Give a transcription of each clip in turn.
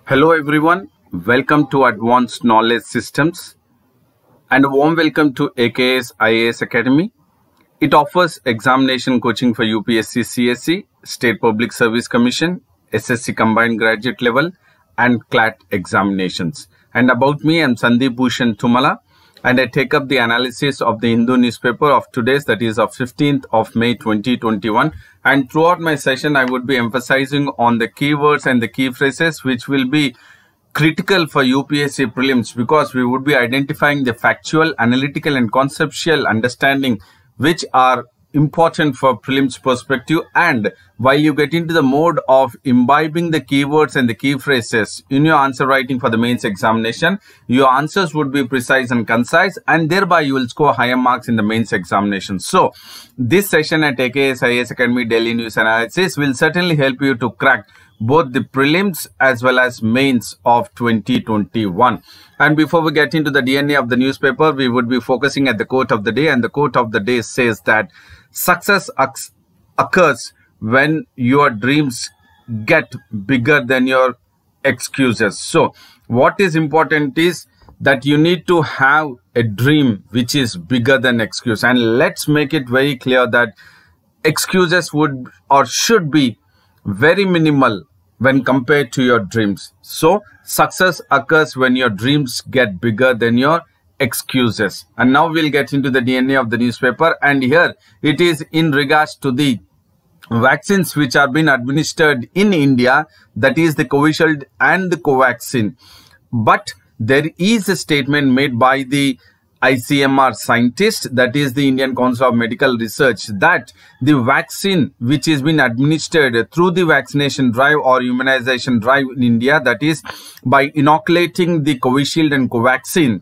Hello everyone, welcome to Advanced Knowledge Systems and a warm welcome to AKS IAS Academy. It offers examination coaching for UPSC CSE, State Public Service Commission, SSC Combined Graduate Level and CLAT examinations. And about me, I'm Sandeep Bhushan Tumala and I take up the analysis of the Hindu newspaper of today's, that is of 15th of May 2021. And throughout my session, I would be emphasizing on the keywords and the key phrases which will be critical for UPSC prelims, because we would be identifying the factual, analytical and conceptual understanding which are important for prelims perspective. And while you get into the mode of imbibing the keywords and the key phrases in your answer writing for the mains examination, your answers would be precise and concise, and thereby you will score higher marks in the mains examination. So this session at AKS IAS Academy Daily News Analysis will certainly help you to crack both the prelims as well as mains of 2021. And before we get into the DNA of the newspaper, we would be focusing at the quote of the day, and the quote of the day says that success occurs when your dreams get bigger than your excuses. So what is important is that you need to have a dream which is bigger than excuse. And let's make it very clear that excuses would or should be very minimal when compared to your dreams. So success occurs when your dreams get bigger than your excuses. And now we'll get into the DNA of the newspaper, and here it is in regards to the vaccines which are being administered in India, that is the Covishield and the Covaxin. But there is a statement made by the ICMR scientist, that is the Indian Council of Medical Research, that the vaccine which is being administered through the vaccination drive or immunization drive in India, that is by inoculating the Covishield and Covaxin,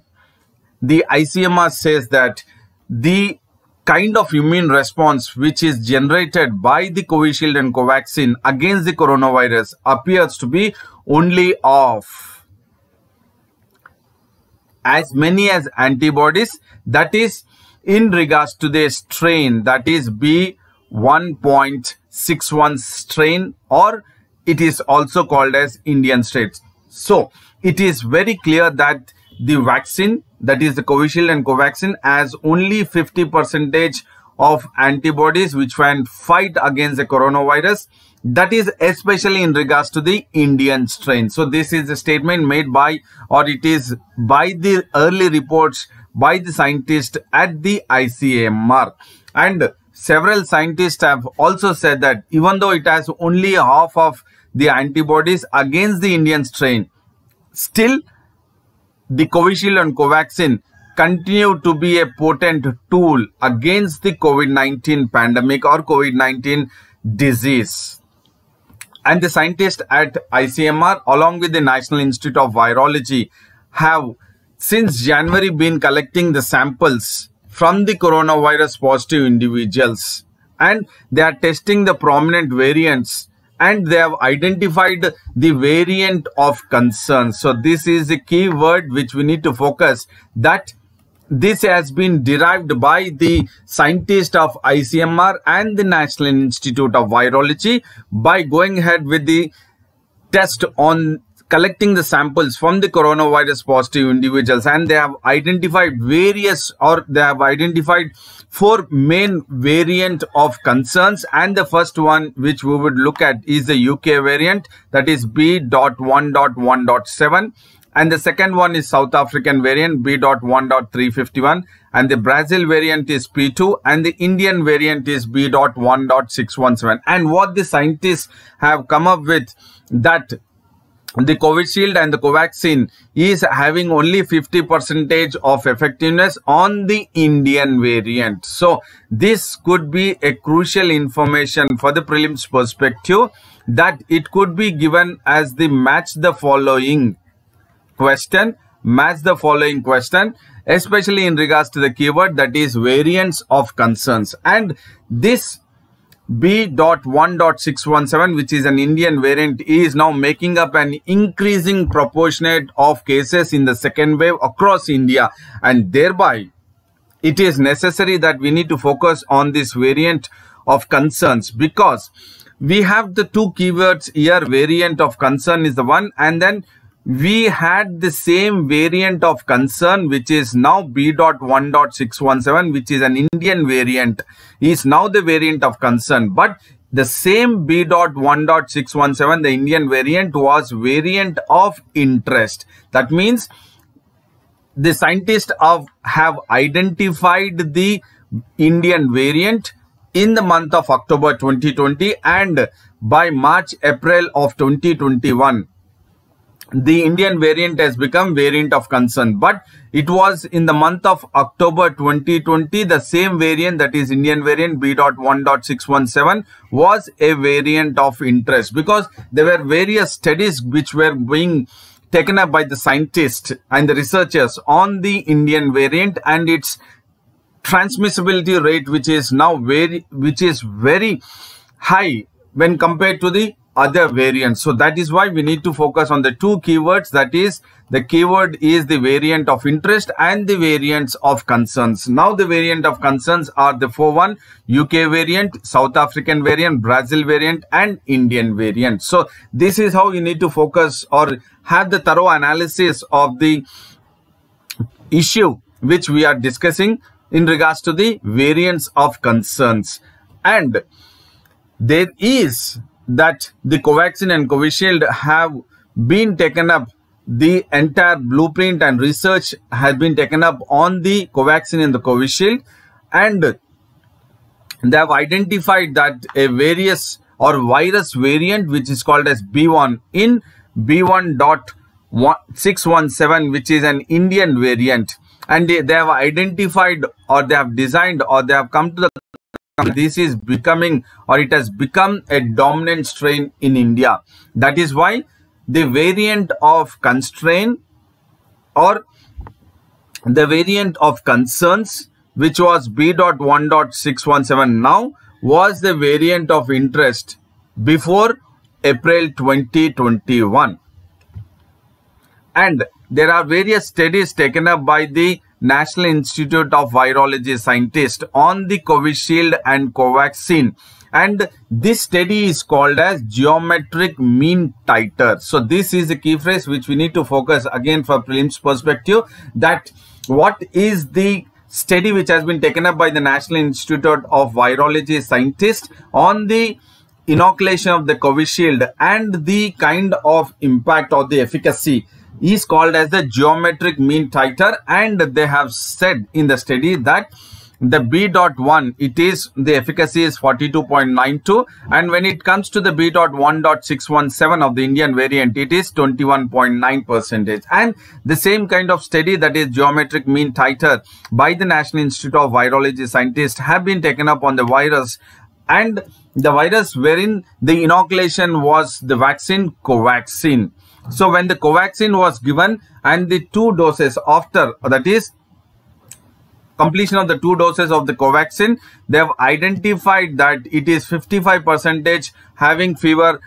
the ICMR says that the kind of immune response which is generated by the Covishield and Covaxin against the coronavirus appears to be only of as many as antibodies, that is in regards to the strain, that is B1.61 strain, or it is also called as Indian strain. So it is very clear that the vaccine, that is the Covishield and Covaxin, has only 50% of antibodies which can fight against the coronavirus. That is especially in regards to the Indian strain. So this is a statement made by, or it is by the early reports by the scientists at the ICMR. And several scientists have also said that even though it has only half of the antibodies against the Indian strain, still the Covishield and Covaxin continue to be a potent tool against the COVID-19 pandemic or COVID-19 disease. And the scientists at ICMR along with the National Institute of Virology have since January been collecting the samples from the coronavirus positive individuals, and they are testing the prominent variants, and they have identified the variant of concern. So this is the key word which we need to focus, that this has been derived by the scientist of ICMR and the National Institute of Virology by going ahead with the test on collecting the samples from the coronavirus positive individuals. And they have identified various, or they have identified 4 main variant of concerns. And the first one which we would look at is the UK variant, that is B.1.1.7. And the second one is South African variant B.1.351, and the Brazil variant is P2, and the Indian variant is B.1.617. And what the scientists have come up with, that the Covishield and the Covaxin is having only 50% of effectiveness on the Indian variant. So this could be a crucial information for the prelims perspective, that it could be given as the match the following question, especially in regards to the keyword, that is variants of concerns. And this B.1.617, which is an Indian variant, is now making up an increasing proportionate of cases in the second wave across India, and thereby it is necessary that we need to focus on this variant of concerns, because we have the 2 keywords here. Variant of concern is the one, and then we had the same variant of concern, which is now B.1.617, which is an Indian variant, is now the variant of concern. But the same B.1.617, the Indian variant, was variant of interest. That means the scientists have identified the Indian variant in the month of October 2020, and by March, April of 2021, the Indian variant has become variant of concern. But it was in the month of October 2020, the same variant, that is Indian variant B.1.617, was a variant of interest, because there were various studies which were being taken up by the scientists and the researchers on the Indian variant and its transmissibility rate, which is now very high when compared to the other variants. So that is why we need to focus on the two keywords, that is, the keyword is the variant of interest and the variants of concerns. Now the variant of concerns are the 4-1, UK variant, South African variant, Brazil variant and Indian variant. So this is how you need to focus or have the thorough analysis of the issue which we are discussing in regards to the variants of concerns. And there is that the Covaxin and Covishield have been taken up, the entire blueprint and research has been taken up on the Covaxin and the Covishield, and they have identified that a virus variant which is called as B1 in B.1.617, which is an Indian variant, and they have identified, or they have designed, or they have come to the this is becoming, or it has become, a dominant strain in India. That is why the variant of constraint or the variant of concerns, which was B.1.617 now, was the variant of interest before April 2021. And there are various studies taken up by the National Institute of Virology scientists on the Covishield and Covaxin, and this study is called as geometric mean titer. So this is the key phrase which we need to focus again for prelims perspective, that what is the study which has been taken up by the National Institute of Virology scientists on the inoculation of the Covishield and the kind of impact or the efficacy is called as the geometric mean titer. And they have said in the study that the B.1, it is, the efficacy is 42.92, and when it comes to the B.1.617 of the Indian variant, it is 21.9%. And the same kind of study, that is geometric mean titer, by the National Institute of Virology scientists have been taken up on the virus, and the virus wherein the inoculation was the vaccine Covaxin. So when the Covaxin was given and the 2 doses after, that is completion of the 2 doses of the Covaxin, they have identified that it is 55% having fever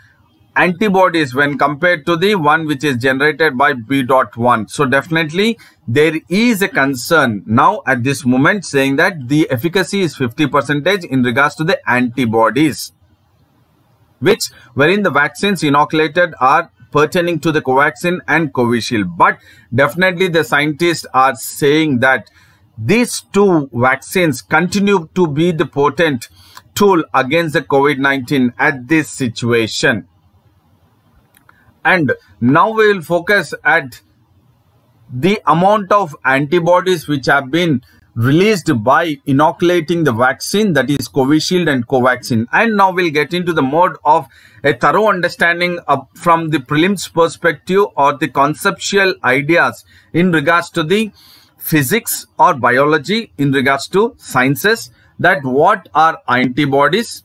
antibodies when compared to the one which is generated by B.1. So definitely there is a concern now at this moment saying that the efficacy is 50% in regards to the antibodies, which wherein the vaccines inoculated are pertaining to the Covaxin and Covishield. But definitely the scientists are saying that these 2 vaccines continue to be the potent tool against the COVID-19 at this situation. And now we will focus at the amount of antibodies which have been released by inoculating the vaccine, that is Covishield and Covaxin. And now we'll get into the mode of a thorough understanding from the prelims perspective or the conceptual ideas in regards to the physics or biology, in regards to sciences, that what are antibodies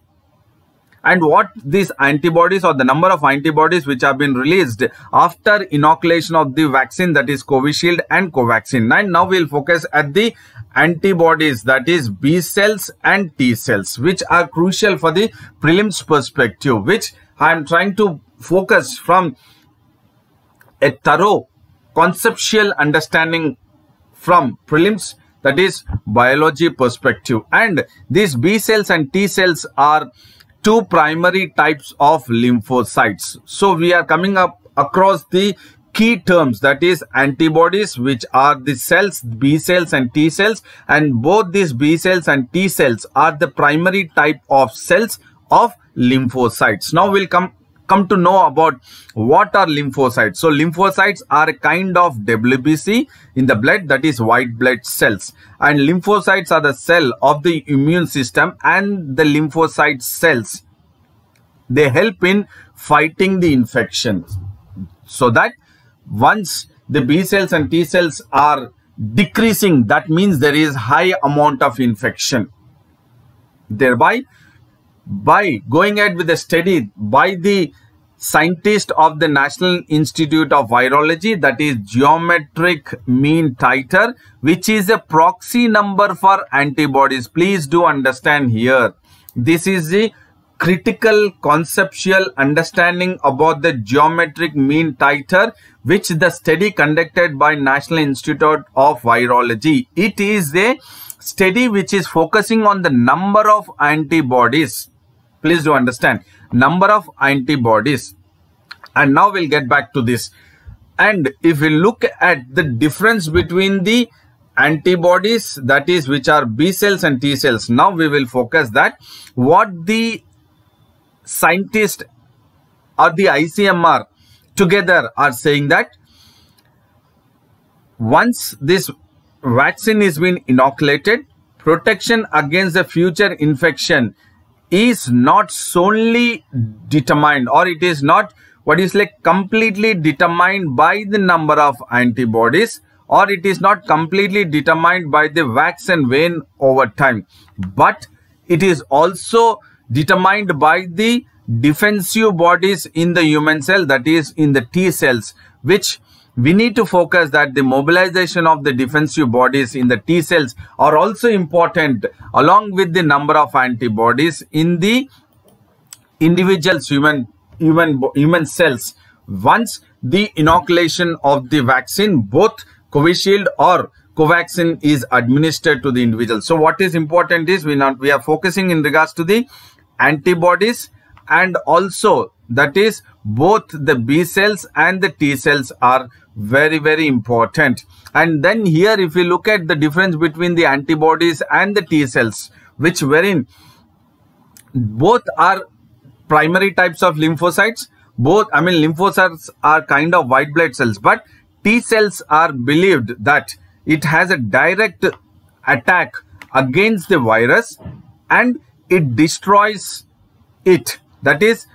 and what these antibodies or the number of antibodies which have been released after inoculation of the vaccine, that is Covishield and Covaxin. And now we'll focus at the antibodies, that is B cells and T cells, which are crucial for the prelims perspective, which I am trying to focus from a thorough conceptual understanding from prelims, that is biology perspective. And these B cells and T cells are 2 primary types of lymphocytes. So we are coming up across the key terms, that is antibodies, which are the cells, B cells and T cells, and both these B cells and T cells are the primary type of cells of lymphocytes. Now we'll come to know about what are lymphocytes. So lymphocytes are a kind of WBC in the blood, that is white blood cells, and lymphocytes are the cell of the immune system, and the lymphocyte cells, they help in fighting the infection, so that once the B cells and T cells are decreasing, that means there is high amount of infection. Thereby, by going ahead with the study by the scientist of the National Institute of Virology, that is geometric mean titer, which is a proxy number for antibodies. Please do understand here, this is the critical conceptual understanding about the geometric mean titer, which the study conducted by National Institute of Virology. It is a study which is focusing on the number of antibodies. Please do understand, number of antibodies. And now we'll get back to this. And if we look at the difference between the antibodies, that is which are B cells and T cells, now we will focus that what the scientists or the ICMR together are saying, that once this vaccine is been inoculated, protection against the future infection is not solely determined, or it is not completely determined by the number of antibodies, or it is not completely determined by the vaccine wane over time, but it is also determined by the defensive bodies in the human cell, that is in the T cells, which we need to focus that the mobilization of the defensive bodies in the T cells are also important along with the number of antibodies in the individual's human cells once the inoculation of the vaccine, both Covishield or Covaxin, is administered to the individual. So what is important is we are focusing in regards to the antibodies, and also that is both the B cells and the T cells are very, very important. And then here if we look at the difference between the antibodies and the T cells, which wherein both are primary types of lymphocytes, lymphocytes are kind of white blood cells, but T cells are believed that it has a direct attack against the virus and it destroys it. That is,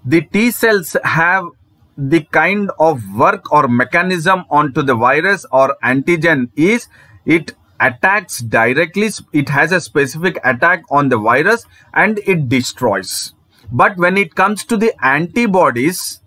the T cells have the kind of work or mechanism onto the virus or antigen is it attacks directly, it has a specific attack on the virus and it destroys. But when it comes to the antibodies,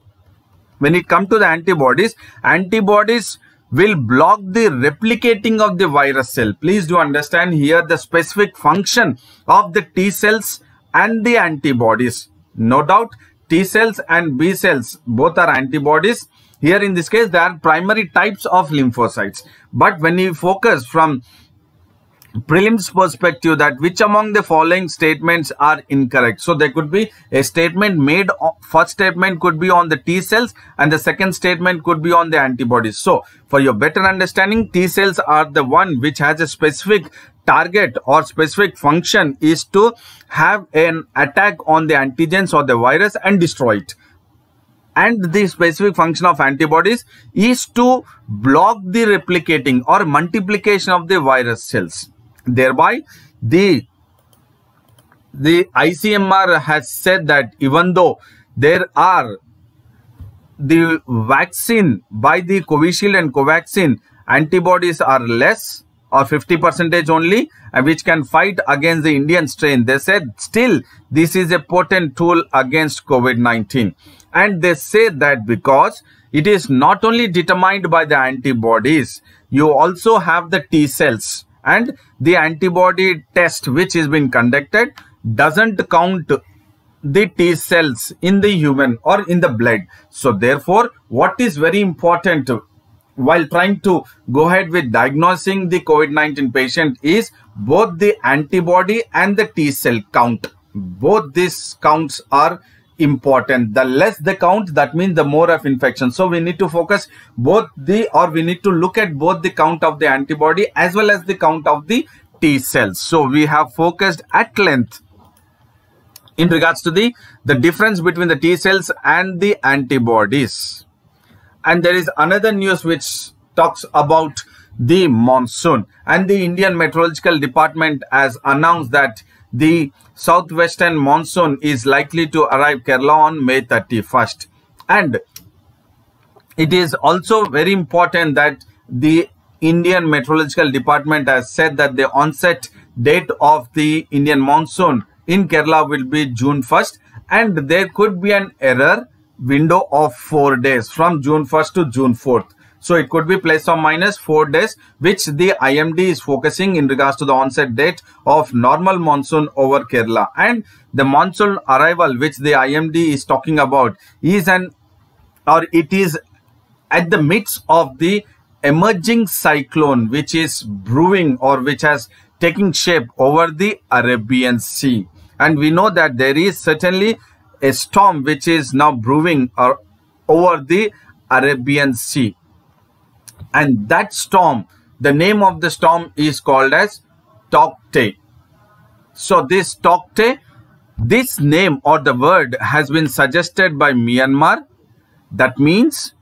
antibodies will block the replicating of the virus cell. Please do understand here the specific function of the T cells and the antibodies. No doubt T cells and B cells both are antibodies. Here in this case they are primary types of lymphocytes. But when you focus from prelims perspective, that which among the following statements are incorrect. So there could be a statement made, first statement could be on the T cells and the second statement could be on the antibodies. So for your better understanding, T cells are the one which has a specific target or specific function is to have an attack on the antigens or the virus and destroy it. And the specific function of antibodies is to block the replicating or multiplication of the virus cells. Thereby, the ICMR has said that even though there are the vaccine by the Covishield and Covaxin, antibodies are less or 50% only, which can fight against the Indian strain. They said still this is a potent tool against COVID-19. And they say that because it is not only determined by the antibodies, you also have the T cells. And the antibody test which has been conducted doesn't count the T cells in the human or in the blood. So therefore, what is very important while trying to go ahead with diagnosing the COVID-19 patient is both the antibody and the T cell count. Both these counts are important. The less the count, that means the more of infection. So we need to focus we need to look at both the count of the antibody as well as the count of the T cells. So we have focused at length in regards to the difference between the T cells and the antibodies. And there is another news which talks about the monsoon, and the Indian Meteorological Department has announced that the southwestern monsoon is likely to arrive Kerala on May 31st. And it is also very important that the Indian Meteorological Department has said that the onset date of the Indian monsoon in Kerala will be June 1st, and there could be an error window of 4 days from June 1st to June 4th. So it could be plus or minus 4 days, which the IMD is focusing in regards to the onset date of normal monsoon over Kerala. And the monsoon arrival which the IMD is talking about is it is at the midst of the emerging cyclone which is brewing or which has taken shape over the Arabian Sea. And we know that there is certainly a storm which is now brewing over the Arabian Sea. And that storm, the name of the storm is called as Taukte. So this Taukte, this name or the word has been suggested by Myanmar. That means,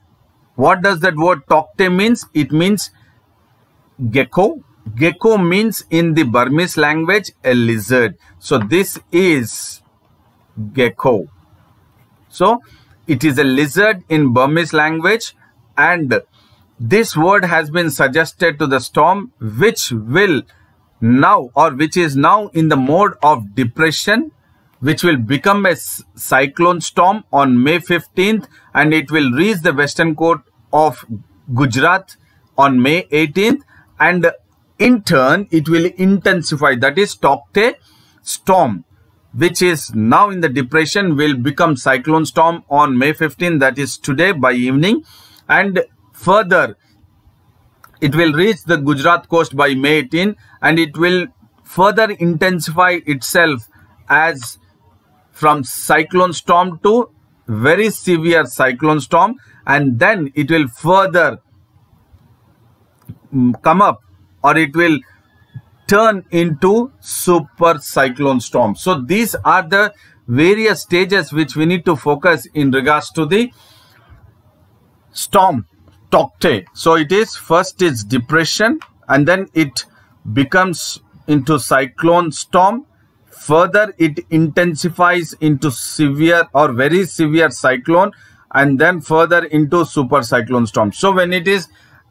what does that word Taukte means? It means gecko. Gecko means in the Burmese language a lizard. So this is gecko. So it is a lizard in Burmese language, and this word has been suggested to the storm which will now which is now in the mode of depression, which will become a cyclone storm on May 15th, and it will reach the western coast of Gujarat on May 18th, and in turn it will intensify. That is Taukte storm, which is now in the depression, will become cyclone storm on May 15th, that is today by evening, and further it will reach the Gujarat coast by May 18, and it will further intensify itself as from cyclone storm to very severe cyclone storm, and then it will further come up, or it will turn into super cyclone storm. So these are the various stages which we need to focus in regards to the storm Taukte. So it is first is depression, and then it becomes into cyclone storm. Further it intensifies into severe or very severe cyclone, and then further into super cyclone storm. So when it is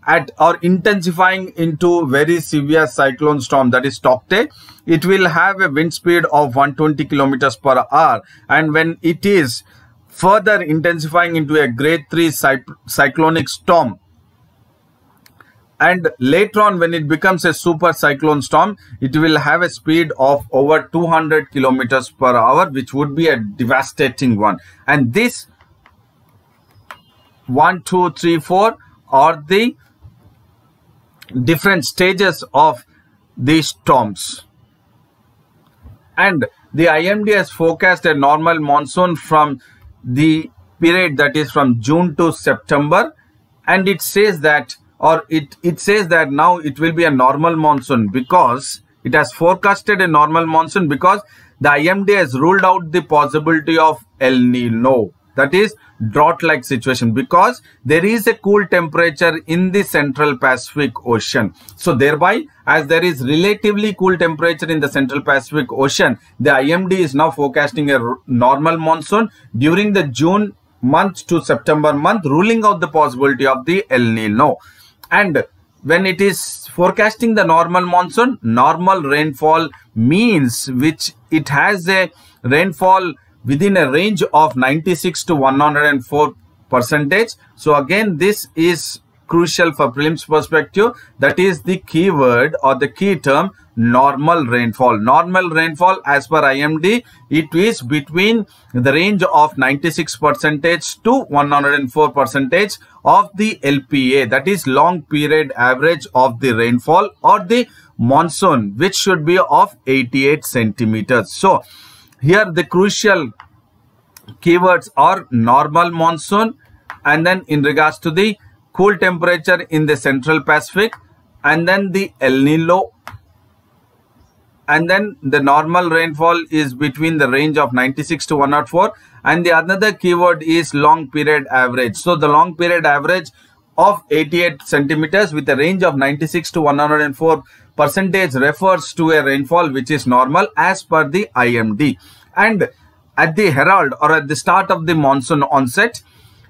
at or intensifying into very severe cyclone storm, that is Taukte, it will have a wind speed of 120 kilometers per hour. And when it is further intensifying into a grade 3 cyclonic storm, and later on when it becomes a super cyclone storm, it will have a speed of over 200 kilometers per hour, which would be a devastating one. And this 1, 2, 3, 4 are the different stages of these storms. And the IMD has forecast a normal monsoon from the period that is from June to September, and it says that, or it says that now it will be a normal monsoon, because it has forecasted a normal monsoon because the IMD has ruled out the possibility of El Nino, that is drought-like situation, because there is a cool temperature in the Central Pacific Ocean. So thereby, as there is relatively cool temperature in the Central Pacific Ocean, the IMD is now forecasting a normal monsoon during the June month to September month, ruling out the possibility of the El Nino. And when it is forecasting the normal monsoon, normal rainfall means which it has a rainfall within a range of 96 to 104%. So again, this is crucial for prelims perspective. That is the keyword or the key term, normal rainfall. Normal rainfall as per IMD, it is between the range of 96% to 104% of the LPA, that is long period average of the rainfall or the monsoon, which should be of 88 centimeters. So here the crucial keywords are normal monsoon, and then in regards to the cool temperature in the Central Pacific, and then the El Nino, and then the normal rainfall is between the range of 96 to 104, and the another keyword is long period average. So the long period average of 88 centimeters with a range of 96 to 104 percentage refers to a rainfall which is normal as per the IMD. And at the herald or at the start of the monsoon onset,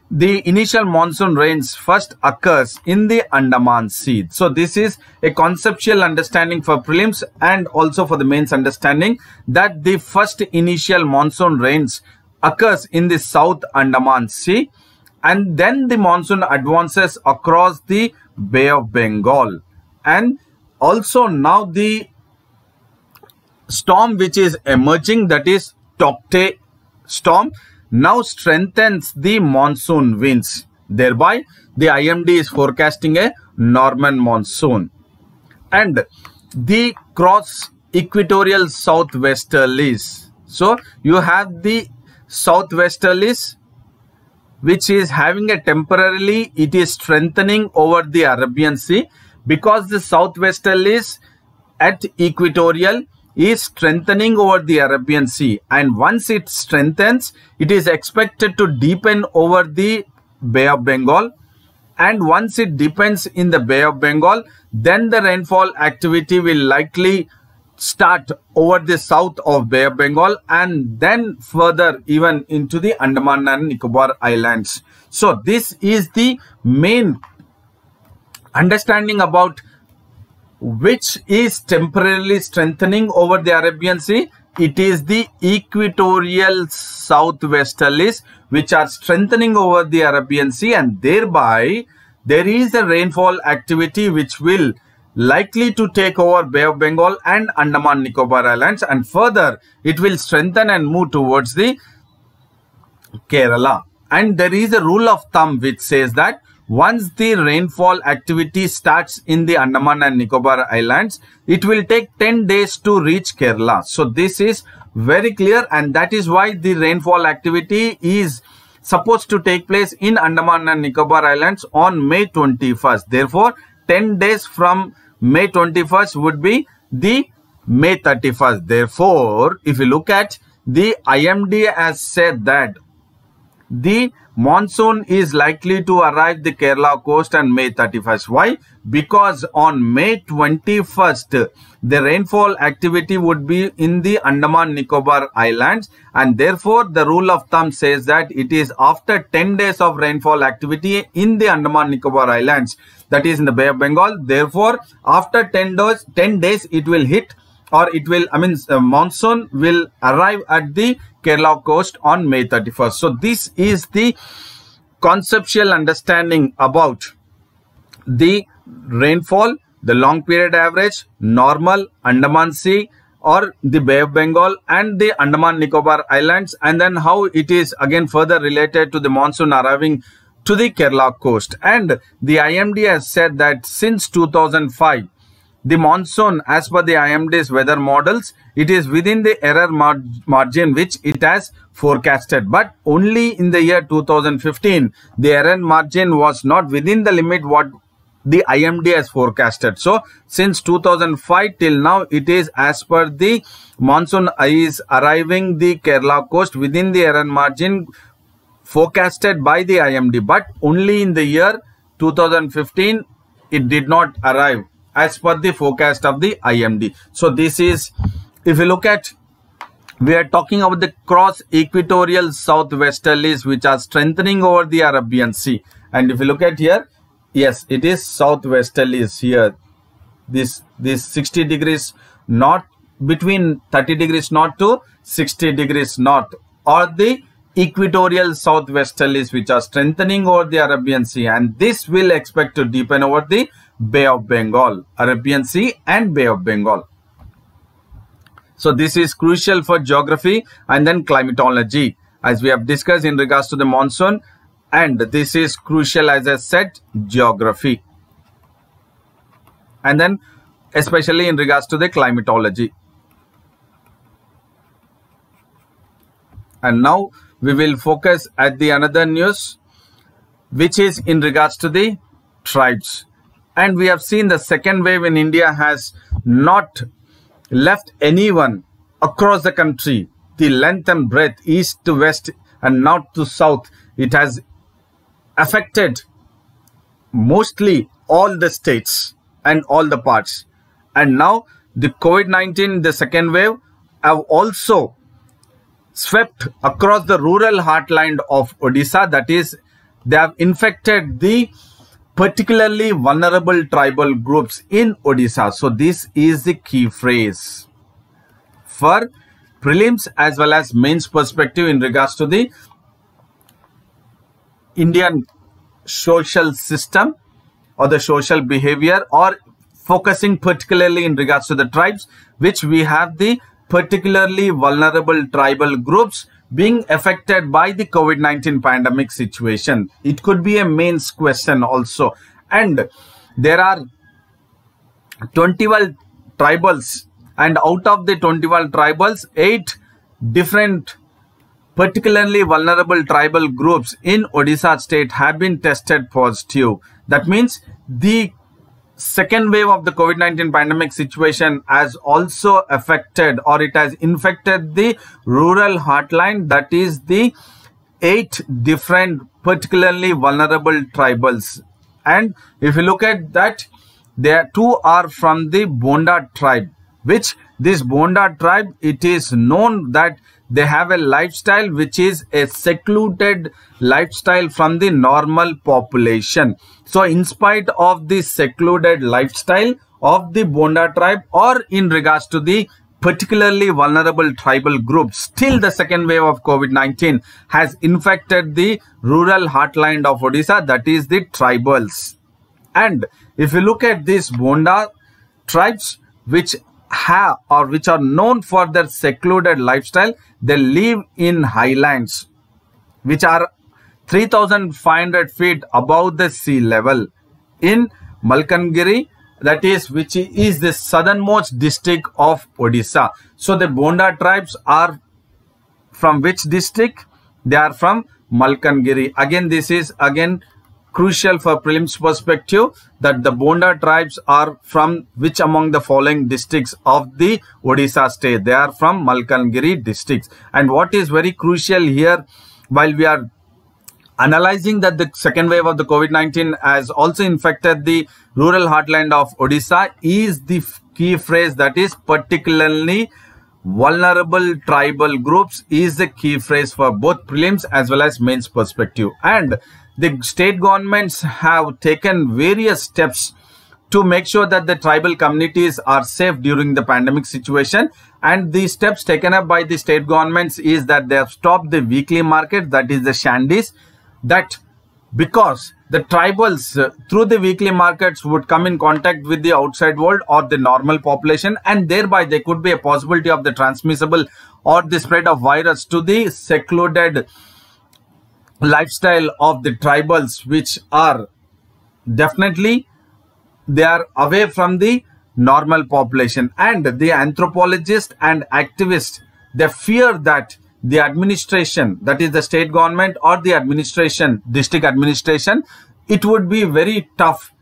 the initial monsoon rains first occurs in the Andaman Sea. So this is a conceptual understanding for prelims and also for the mains understanding, that the first initial monsoon rains occurs in the South Andaman Sea, and then the monsoon advances across the Bay of Bengal. And also now the storm which is emerging, that is Tauktae storm, now strengthens the monsoon winds. Thereby, the IMD is forecasting a normal monsoon. And the cross equatorial southwesterlies. So, you have the southwesterlies which is having a temporarily, it is strengthening over the Arabian Sea, because the southwesterlies at equatorial is strengthening over the Arabian Sea, and once it strengthens, it is expected to deepen over the Bay of Bengal, and once it deepens in the Bay of Bengal, then the rainfall activity will likely start over the south of Bay of Bengal and then further even into the Andaman and Nicobar Islands. So this is the main understanding about which is temporarily strengthening over the Arabian Sea. It is the equatorial southwesterlies which are strengthening over the Arabian Sea, and thereby there is a rainfall activity which will likely to take over Bay of Bengal and Andaman Nicobar Islands, and further it will strengthen and move towards the Kerala. And there is a rule of thumb which says that once the rainfall activity starts in the Andaman and Nicobar Islands, it will take 10 days to reach Kerala. So this is very clear, and that is why the rainfall activity is supposed to take place in Andaman and Nicobar Islands on May 21st. Therefore, 10 days from May 21st would be the May 31st. Therefore, if you look at the IMD has said that the monsoon is likely to arrive the Kerala coast on May 31st. Why? Because on May 21st, the rainfall activity would be in the Andaman Nicobar Islands, and therefore the rule of thumb says that it is after 10 days of rainfall activity in the Andaman Nicobar Islands, that is in the Bay of Bengal. Therefore, after 10 days it will hit, or it will, monsoon will arrive at the Kerala coast on May 31st. So this is the conceptual understanding about the rainfall, the long period average, normal, Andaman Sea or the Bay of Bengal and the Andaman Nicobar Islands, and then how it is again further related to the monsoon arriving to the Kerala coast. And the IMD has said that since 2005, the monsoon, as per the IMD's weather models, it is within the error margin which it has forecasted. But only in the year 2015, the error margin was not within the limit what the IMD has forecasted. So, since 2005 till now, it is as per the monsoon is arriving the Kerala coast within the error margin forecasted by the IMD. But only in the year 2015, it did not arrive as per the forecast of the IMD. So this is, if you look at, we are talking about the cross equatorial southwesterlies which are strengthening over the Arabian Sea. And if you look at here, yes, it is southwesterlies here. This 60 degrees north, between 30 degrees north to 60 degrees north, or the equatorial southwesterlies which are strengthening over the Arabian Sea, and this will expect to deepen over the Bay of Bengal, Arabian Sea and Bay of Bengal. So this is crucial for geography and then climatology, as we have discussed in regards to the monsoon, and this is crucial, as I said, geography, and then especially in regards to the climatology. And now we will focus at the another news, which is in regards to the tribes. And we have seen the second wave in India has not left anyone across the country. The length and breadth, east to west and north to south, it has affected mostly all the states and all the parts. And now the COVID-19, the second wave, have also swept across the rural heartland of Odisha. That is, they have infected the particularly vulnerable tribal groups in Odisha. So this is the key phrase for prelims as well as mains perspective in regards to the Indian social system or the social behavior, or focusing particularly in regards to the tribes, which we have the particularly vulnerable tribal groups being affected by the COVID-19 pandemic situation. It could be a mains question also. And there are 21 tribals, and out of the 21 tribals, 8 different particularly vulnerable tribal groups in Odisha state have been tested positive. That means the second wave of the COVID-19 pandemic situation has also affected, or it has infected the rural heartland, that is the 8 different particularly vulnerable tribals. And if you look at that, there 2 are from the Bonda tribe, which this Bonda tribe, it is known that they have a lifestyle which is a secluded lifestyle from the normal population. So in spite of the secluded lifestyle of the Bonda tribe, or in regards to the particularly vulnerable tribal groups, still the second wave of COVID-19 has infected the rural heartland of Odisha, that is the tribals. And if you look at these Bonda tribes, which have or which are known for their secluded lifestyle, they live in highlands which are 3,500 feet above the sea level in Malkangiri, that is, which is the southernmost district of Odisha. So the Bonda tribes are from which district? They are from Malkangiri. Again, this is crucial for prelims perspective, that the Bonda tribes are from which among the following districts of the Odisha state. They are from Malkangiri districts. And what is very crucial here, while we are analyzing that the second wave of the COVID-19 has also infected the rural heartland of Odisha, is the key phrase, that is particularly vulnerable tribal groups, is the key phrase for both prelims as well as mains perspective. And the state governments have taken various steps to make sure that the tribal communities are safe during the pandemic situation. And the steps taken up by the state governments is that they have stopped the weekly market, that is the shandis, that because the tribals through the weekly markets would come in contact with the outside world or the normal population, and thereby there could be a possibility of the transmissible or the spread of virus to the secluded lifestyle of the tribals, which are definitely they are away from the normal population. And the anthropologists and activists, they fear that the administration, that is the state government or the administration, district administration, it would be very tough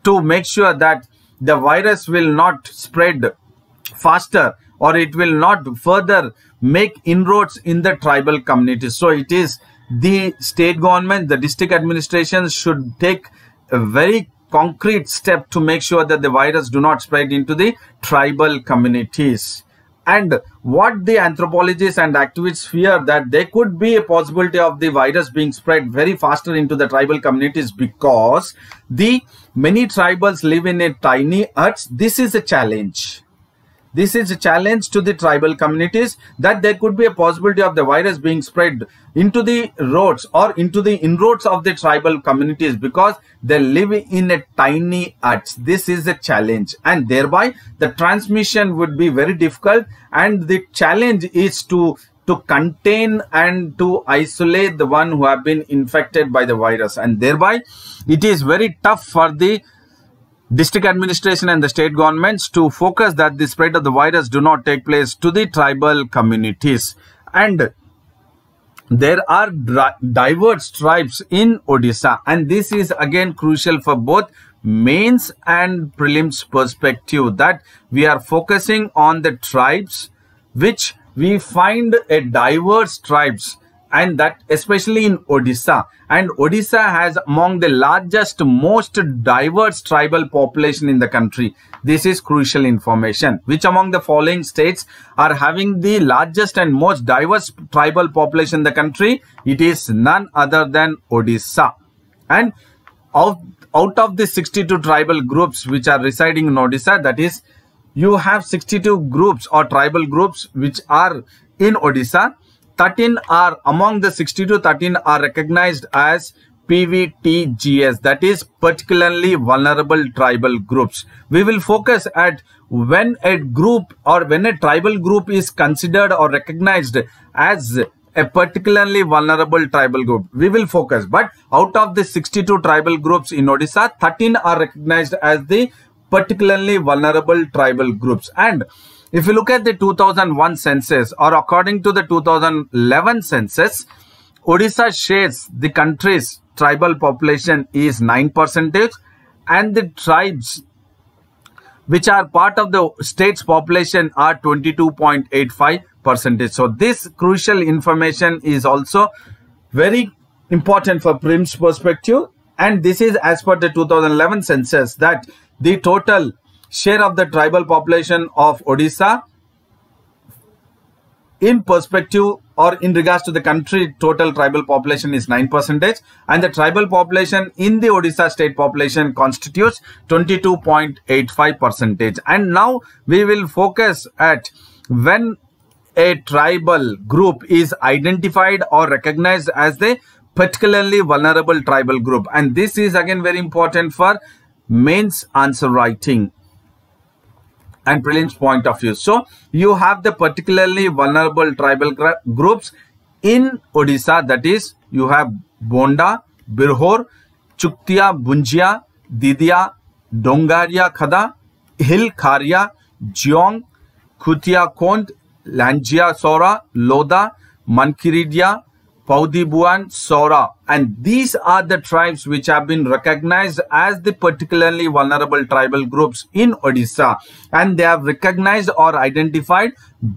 to make sure that the virus will not spread faster, or it will not further make inroads in the tribal communities. So it is the state government, the district administrations should take a very concrete step to make sure that the virus do not spread into the tribal communities. And what the anthropologists and activists fear, that there could be a possibility of the virus being spread very faster into the tribal communities, because the many tribals live in a tiny huts. This is a challenge. This is a challenge to the tribal communities, that there could be a possibility of the virus being spread into the roads or into the inroads of the tribal communities, because they live in a tiny huts. This is a challenge, and thereby the transmission would be very difficult. And the challenge is to contain and to isolate the one who have been infected by the virus, and thereby it is very tough for the district administration and the state governments to focus that the spread of the virus do not take place to the tribal communities. And there are diverse tribes in Odisha, and this is again crucial for both mains and prelims perspective, that we are focusing on the tribes which we find a diverse tribes, and that especially in Odisha. And Odisha has among the largest, most diverse tribal population in the country. This is crucial information. Which among the following states are having the largest and most diverse tribal population in the country? It is none other than Odisha. And out of the 62 tribal groups which are residing in Odisha, that is, you have 62 groups or tribal groups which are in Odisha. 13 are among the 62, 13 are recognized as PVTGS, that is particularly vulnerable tribal groups. We will focus at when a group or when a tribal group is considered or recognized as a particularly vulnerable tribal group. We will focus, but out of the 62 tribal groups in Odisha, 13 are recognized as the particularly vulnerable tribal groups. And if you look at the 2001 census, or according to the 2011 census, Odisha shares the country's tribal population is 9%, and the tribes which are part of the state's population are 22.85%. So this crucial information is also very important for prelims perspective, and this is as per the 2011 census, that the total share of the tribal population of Odisha in perspective or in regards to the country total tribal population is 9%, and the tribal population in the Odisha state population constitutes 22.85%. And now we will focus at when a tribal group is identified or recognized as the particularly vulnerable tribal group, and this is again very important for mains answer writing and prelims point of view. So you have the particularly vulnerable tribal groups in Odisha, that is, you have Bonda, Birhor, Chuktiya, Bunjia, Didiya, Dongaria Khada, Hill Kharia, Jiong, Khutia Kond, Lanjia Sora, Loda, Mankiridia, Paudibuan, Sora, and these are the tribes which have been recognized as the particularly vulnerable tribal groups in Odisha, and they have recognized or identified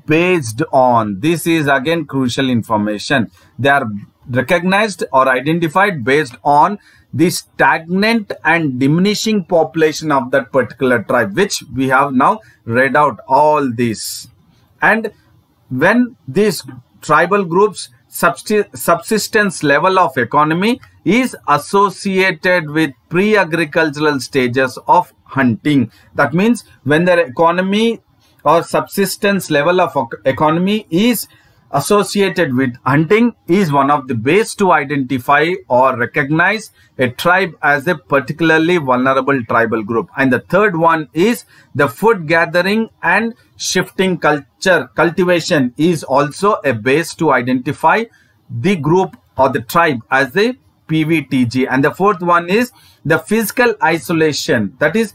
based on, this is again crucial information, they are recognized or identified based on the stagnant and diminishing population of that particular tribe, which we have now read out all this. And when these tribal groups subsistence level of economy is associated with pre-agricultural stages of hunting. That means when their economy or subsistence level of economy is associated with hunting is one of the ways to identify or recognize a tribe as a particularly vulnerable tribal group. And the third one is the food gathering and shifting cultivation is also a base to identify the group or the tribe as the PVTG. And the fourth one is the physical isolation, that is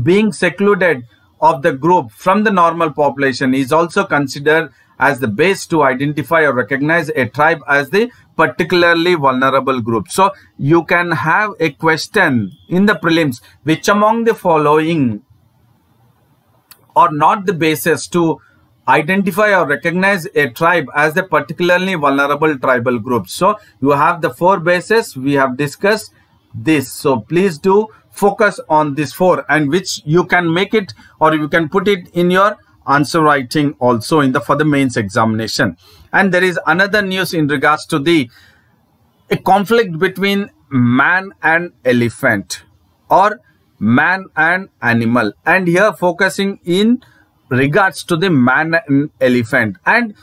being secluded of the group from the normal population is also considered as the base to identify or recognize a tribe as the particularly vulnerable group. So you can have a question in the prelims, which among the following are not the basis to identify or recognize a tribe as a particularly vulnerable tribal group. So you have the four bases we have discussed this. So please do focus on these four, and which you can make it or you can put it in your answer writing also in the for the mains examination. And there is another news in regards to a conflict between man and elephant or man and animal, and here focusing in regards to the man and elephant. And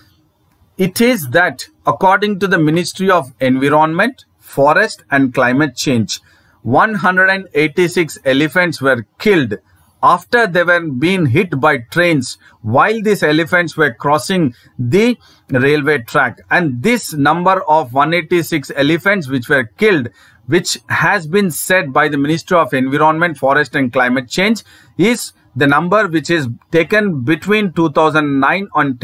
it is that according to the Ministry of Environment, Forest and Climate Change, 186 elephants were killed after they were being hit by trains while these elephants were crossing the railway track. And this number of 186 elephants which were killed, which has been said by the Ministry of Environment, Forest and Climate Change, is the number which is taken between 2009 and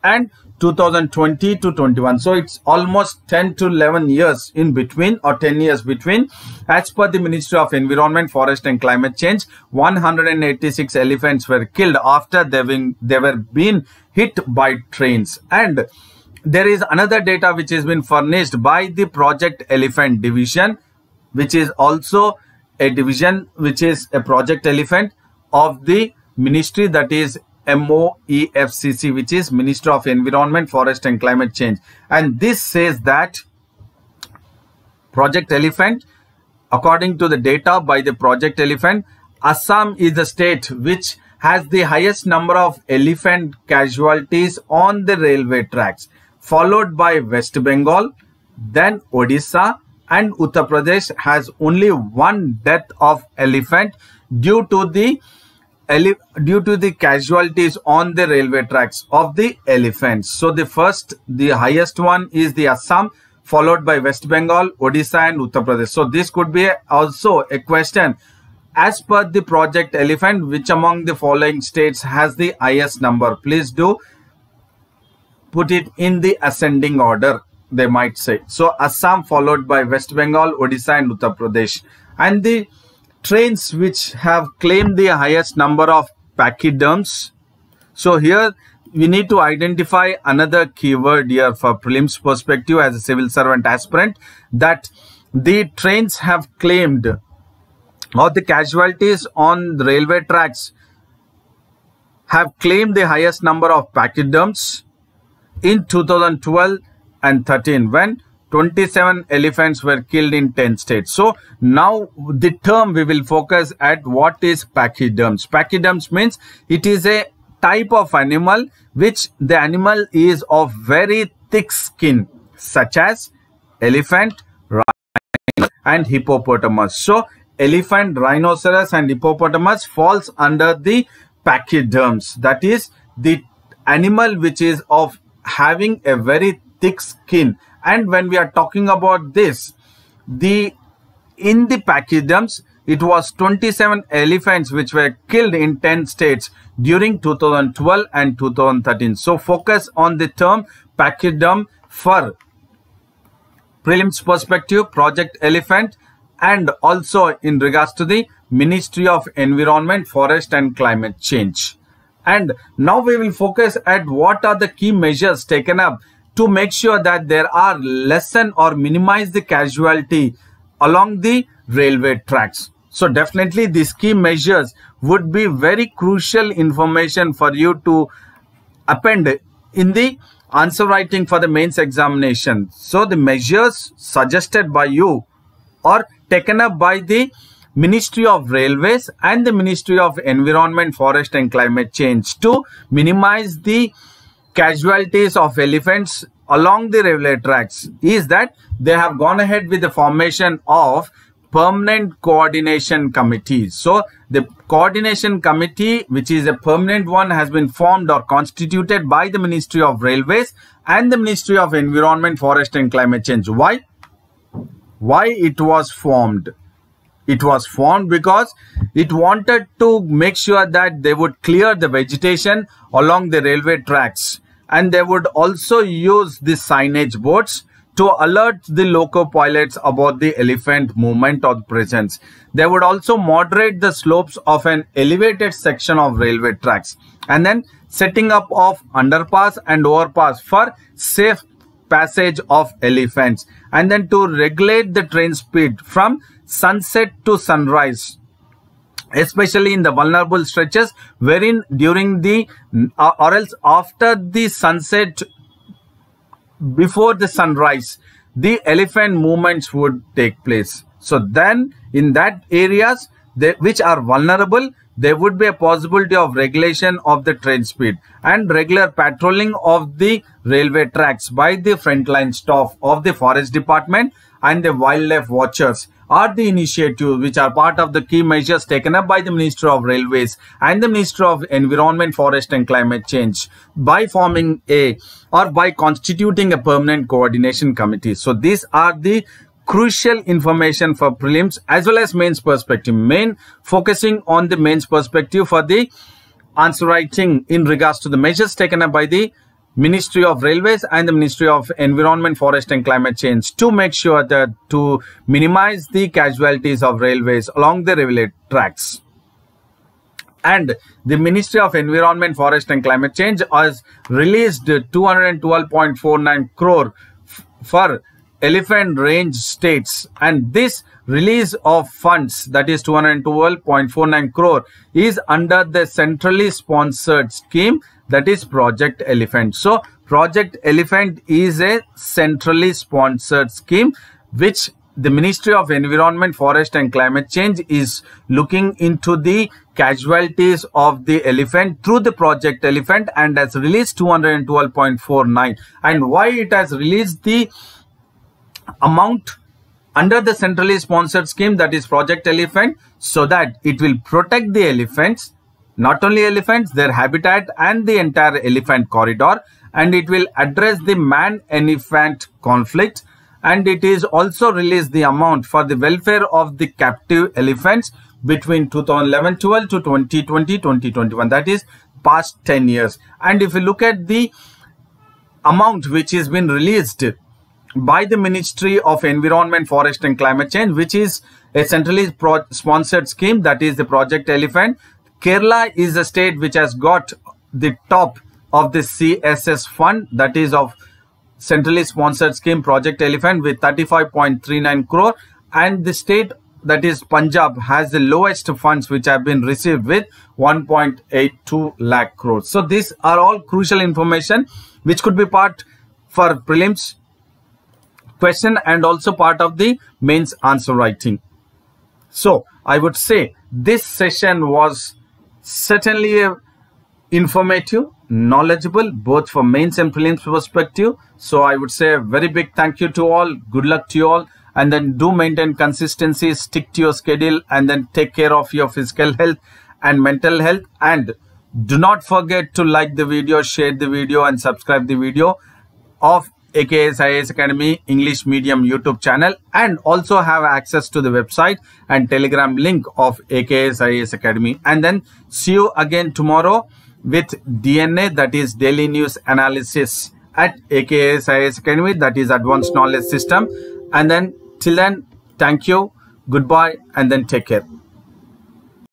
and 2020 to 21. So it's almost 10 to 11 years in between, or 10 years between. As per the Ministry of Environment, Forest and Climate Change, 186 elephants were killed after they were being hit by trains. And there is another data which has been furnished by the Project Elephant division, which is also a division which is a Project Elephant of the ministry, that is MOEFCC, which is Ministry of Environment, Forest and Climate Change. And this says that Project Elephant, according to the data by the Project Elephant, Assam is the state which has the highest number of elephant casualties on the railway tracks, followed by West Bengal, then Odisha, and Uttar Pradesh has only one death of elephant due to the casualties on the railway tracks of the elephants. So the highest one is the Assam, followed by West Bengal, Odisha and Uttar Pradesh. So this could be also a question. As per the Project Elephant, which among the following states has the highest number? Please do put it in the ascending order, they might say. So Assam, followed by West Bengal, Odisha and Uttar Pradesh. And the trains which have claimed the highest number of pachyderms. So here we need to identify another keyword here for prelims perspective as a civil servant aspirant, that the trains have claimed, or the casualties on the railway tracks have claimed the highest number of pachyderms in 2012 and 13, when 27 elephants were killed in 10 states. So now the term we will focus at what is pachyderms. Pachyderms means it is a type of animal which the animal is of very thick skin, such as elephant, rhino and hippopotamus. So elephant, rhinoceros and hippopotamus falls under the pachyderms. That is the animal which is of having a very thick skin. And when we are talking about this, in the pachyderms, it was 27 elephants which were killed in 10 states during 2012 and 2013. So focus on the term pachyderm for prelims perspective, Project Elephant, and also in regards to the Ministry of Environment, Forest and Climate Change. And now we will focus at what are the key measures taken up to make sure that there are lessen or minimize the casualty along the railway tracks. So definitely these key measures would be very crucial information for you to append in the answer writing for the mains examination. So the measures suggested by you or taken up by the Ministry of Railways and the Ministry of Environment, Forest and Climate Change to minimize the casualties of elephants along the railway tracks is that they have gone ahead with the formation of permanent coordination committees. So the coordination committee, which is a permanent one, has been formed or constituted by the Ministry of Railways and the Ministry of Environment, Forest and Climate Change. Why it was formed? It was formed because it wanted to make sure that they would clear the vegetation along the railway tracks, and they would also use the signage boards to alert the loco pilots about the elephant movement or presence. They would also moderate the slopes of an elevated section of railway tracks, and then setting up of underpass and overpass for safe passage of elephants, and then to regulate the train speed from sunset to sunrise, especially in the vulnerable stretches wherein during the or else after the sunset, before the sunrise, the elephant movements would take place. So then in that areas which are vulnerable, there would be a possibility of regulation of the train speed and regular patrolling of the railway tracks by the frontline staff of the Forest Department and the wildlife watchers are the initiatives which are part of the key measures taken up by the Ministry of Railways and the Ministry of Environment, Forest and Climate Change by forming by constituting a permanent coordination committee. So these are the crucial information for prelims as well as mains perspective. Main focusing on the mains perspective for the answer writing in regards to the measures taken up by the Ministry of Railways and the Ministry of Environment, Forest and Climate Change to make sure that to minimize the casualties of railways along the railway tracks. And the Ministry of Environment, Forest and Climate Change has released 212.49 crore for elephant range states, and this release of funds, that is 212.49 crore, is under the centrally sponsored scheme, that is Project Elephant. So Project Elephant is a centrally sponsored scheme which the Ministry of Environment, Forest and Climate Change is looking into the casualties of the elephant through the Project Elephant, and has released 212.49. and why it has released the amount under the centrally sponsored scheme, that is Project Elephant, so that it will protect the elephants, not only elephants, their habitat and the entire elephant corridor, and it will address the man-elephant conflict, and it is also released the amount for the welfare of the captive elephants between 2011-12 to 2020-2021, that is past 10 years. And if you look at the amount which has been released by the Ministry of Environment, Forest and Climate Change, which is a centrally sponsored scheme, that is the Project Elephant, Kerala is a state which has got the top of the CSS fund, that is of centrally sponsored scheme Project Elephant, with 35.39 crore, and the state, that is Punjab, has the lowest funds which have been received with 1.82 lakh crores. So these are all crucial information which could be part for prelims question and also part of the mains answer writing. So I would say this session was certainly informative, knowledgeable, both for mains and prelims perspective. So I would say a very big thank you to all. Good luck to you all. And then do maintain consistency, stick to your schedule, and then take care of your physical health and mental health. And do not forget to like the video, share the video, and subscribe the video of AKS IAS Academy English Medium YouTube channel, and also have access to the website and Telegram link of AKS IAS Academy. And then see you again tomorrow with DNA, that is Daily News Analysis at AKS IAS Academy, that is Advanced Knowledge System. And then till then, thank you, goodbye, and then take care.